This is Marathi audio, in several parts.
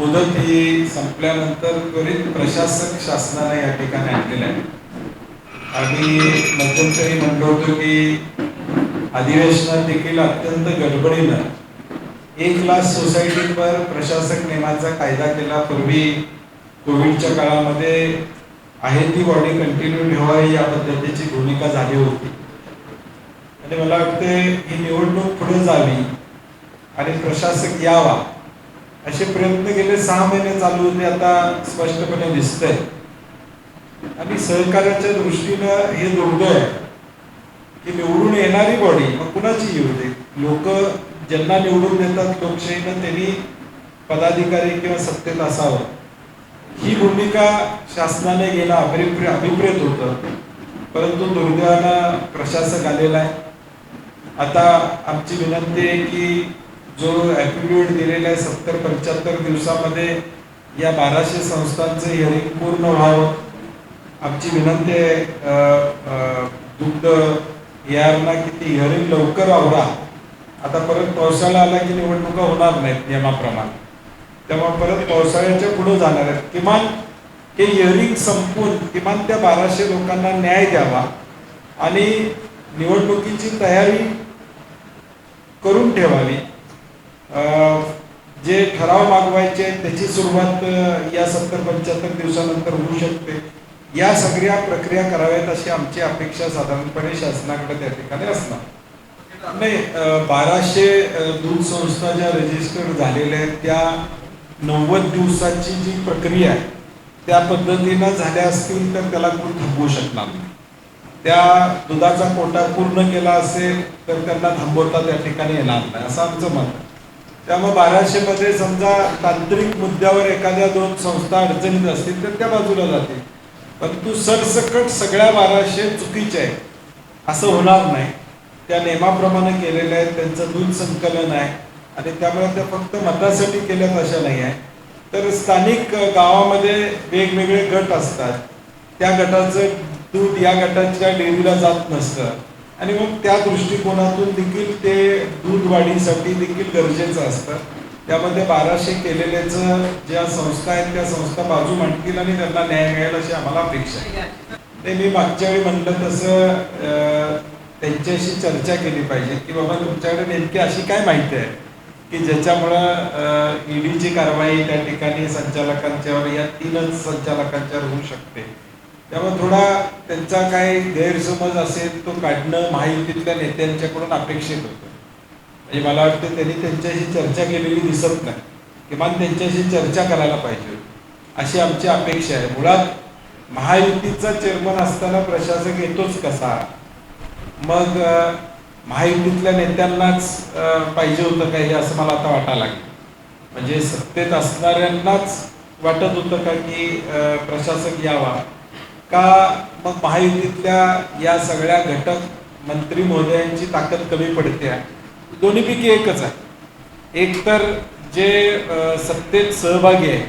मुदत ही संपल्यानंतर त्वरित प्रशासक शासनाने या ठिकाणी आणलेलं आहे. आम्ही मध्यंतरी म्हणलो होतो की अधिवेशनात देखील अत्यंत गडबडीनं 1,00,000 सोसायटींवर प्रशासक नेमाचा कायदा केला. पूर्वी कोविडच्या काळामध्ये आहे ती बॉडी कंटिन्यू ठेवावी या पद्धतीची भूमिका झाली होती आणि मला वाटते ही निवडणूक पुढे जावी आणि प्रशासक यावा असे प्रयत्न गेले 6 महिने चालू होते. आता स्पष्टपणे दिसतंय आणि सहकार्याच्या दृष्टीनं हे दुर्दैव आहे की निवडून येणारी बॉडी मग कुणाची येऊ दे, लोक ज्यांना निवडून देतात लोकशाहीनं त्यांनी पदाधिकारी किंवा सत्तेत असावं ही भूमिका शासनाने घेणं अभिप्रेत होतं. परंतु दुर्दैवानं प्रशासक आलेला आहे. आता आमची विनंती आहे की जो ॲफिडेव्हिट दिलेला आहे 70-75 दिवसामध्ये या 1200 संस्थांचं हिअरिंग पूर्ण व्हावं. आमची विनंती आहे दुग्ध यारना की ती हिअरिंग लवकर आवरा. आता परत पावसाळा आला की निवडणुका होणार नाहीत नियमाप्रमाणे, तेव्हा परत पावसाळ्याच्या पुढे जाणार आहेत. किमान हे हिअरिंग संपून किमान त्या 1200 लोकांना न्याय द्यावा आणि निवडणुकीची तयारी करून ठेवावी. जे ठराव मागवायचे त्याची सुरुवात या 70-75 दिवसानंतर होऊ शकते. या सगळ्या प्रक्रिया कराव्यात अशी आमची अपेक्षा साधारणपणे शासनाकडे त्या ठिकाणी असणार. नाही, 1200 दूध संस्था ज्या रजिस्टर झालेल्या आहेत त्या 90 दिवसाची जी प्रक्रिया आहे त्या पद्धतीनं झाल्या असतील तर त्याला कोण थांबवू शकणार नाही. त्या दुधाचा कोटा पूर्ण केला असेल तर त्यांना थांबवता त्या ठिकाणी येणार नाही असं आमचं मत आहे. त्यामुळे 1200 मध्ये समजा तांत्रिक मुद्द्यावर एखाद्या 2 संस्था अडचणीत असतील तर त्या बाजूला जातील, परंतु सरसकट सगळ्या 1200 चुकीचे आहे असं होणार नाही. त्या नियमाप्रमाणे केलेल्या आहेत, त्यांचं दूध संकलन आहे आणि त्यामुळे त्या फक्त मतासाठी केल्यात अशा नाही आहे. तर स्थानिक गावामध्ये वेगवेगळे गट असतात, त्या गटाचं दूध या गटाच्या डेअरीला जात नसतं आणि मग त्या दृष्टिकोनातून देखील ते दूध वाढीसाठी देखील गरजेचं असतं. त्यामध्ये 1200 केलेल्याचं ज्या संस्था आहेत त्या संस्था बाजू मांडतील आणि त्यांना न्याय मिळेल अशी आम्हाला अपेक्षा आहे. ते मी मागच्या वेळी म्हटलं तसं त्यांच्याशी चर्चा केली पाहिजे की बाबा तुमच्याकडे नेमकी अशी काय माहिती आहे की ज्याच्यामुळं ईडीची कारवाई त्या ठिकाणी संचालकांच्यावर या 3च संचालकांच्यावर होऊ शकते. त्यामुळे थोडा त्यांचा काय गैरसमज असेल तो काढणं महायुतीतल्या नेत्यांच्याकडून अपेक्षित होतं. म्हणजे मला वाटतं त्यांनी त्यांच्याशी चर्चा केलेली दिसत नाही, किमान त्यांच्याशी चर्चा करायला पाहिजे अशी आमची अपेक्षा आहे. मुळात महायुतीचा चेअरमन असताना प्रशासक येतोच कसा, मग महायुतीतल्या नेत्यांनाच पाहिजे होतं का हे असं मला आता वाटायला लागलं. म्हणजे सत्तेत असणाऱ्यांनाच वाटत होतं का की प्रशासक यावा का मग महायुतीतल्या या सगळ्या घटक मंत्री महोदयांची ताकद कमी पडते. दोन्हीपैकी एकच आहे. एक तर जे सत्तेत सहभागी आहे,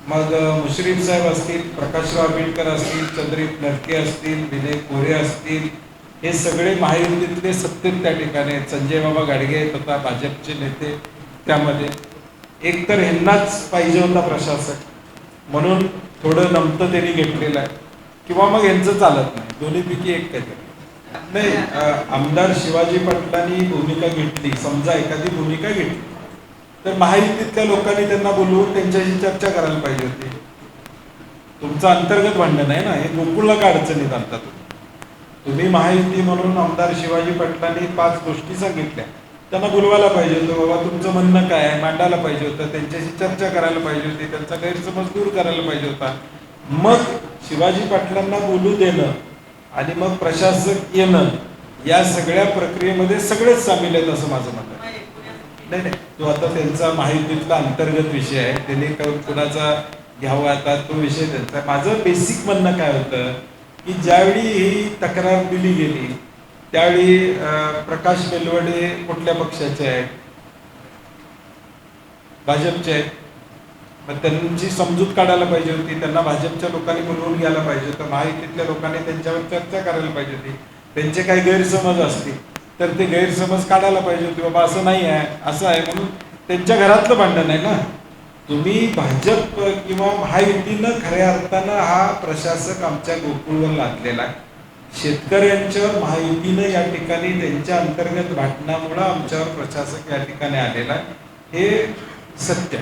मग मुश्रीफ साहेब असतील, प्रकाशराव आंबेडकर असतील, चंद्रिक नरके असतील, विनय कोरे असतील, हे सगळे महायुतीतले सत्तेत त्या ठिकाणी आहेत. संजय बाबा गाडगे तथा भाजपचे नेते त्यामध्ये. एक तर ह्यांनाच पाहिजे होता प्रशासक म्हणून थोडं नमतं त्यांनी घेतलेलं आहे किंवा मग यांचं चालत नाही. दोन्हीपैकी एक काहीतरी नाही. आमदार शिवाजी पाटलांनी भूमिका घेतली, समजा एखादी भूमिका घेतली तर महायुतीतल्या लोकांनी त्यांना बोलवून त्यांच्याशी चर्चा करायला पाहिजे होती. तुमचं अंतर्गत भांडण आहे ना, हे गोकुळला का अडचणीत आणता तुम्ही महायुती म्हणून आमदार शिवाजी पाटलांनी 5 गोष्टी सांगितल्या, त्यांना बोलवायला पाहिजे होतं. बाबा तुमचं म्हणणं काय आहे मांडायला पाहिजे होतं, त्यांच्याशी चर्चा करायला पाहिजे होती, त्यांचा गैरसमज दूर करायला पाहिजे होता. मग शिवाजी पाटलांना बोलू देणं आणि मग प्रशासक येणं या सगळ्या प्रक्रियेमध्ये सगळेच सामील आहेत असं माझं मत आहे. नाही नाही, तो आता त्यांचा महायुतीतला अंतर्गत विषय आहे, त्यांनी कुणाचा घ्यावा आता तो विषय त्यांचा. माझं बेसिक म्हणणं काय होतं की ज्यावेळी ही तक्रार दिली गेली त्यावेळी प्रकाश बेलवडे कुठल्या पक्षाचे आहेत, भाजपचे आहेत. मग त्यांची समजूत काढायला पाहिजे होती, त्यांना भाजपच्या लोकांनी बोलवून घ्यायला पाहिजे होतं, महायुतीतल्या लोकांनी त्यांच्यावर चर्चा करायला पाहिजे होती. त्यांचे काही गैरसमज असतील तर ते गैरसमज काढायला पाहिजे होते. बाबा असं नाही आहे असं आहे म्हणून त्यांच्या घरातलं भांडण आहे ना, तुम्ही भाजप किंवा महायुतीनं खऱ्या अर्थानं हा प्रशासक आमच्या गोकुळवर लादलेला आहे. शेतकऱ्यांच्यावर महायुतीनं या ठिकाणी त्यांच्या अंतर्गत भांडणामुळे आमच्यावर प्रशासक या ठिकाणी आलेला आहे, हे सत्य.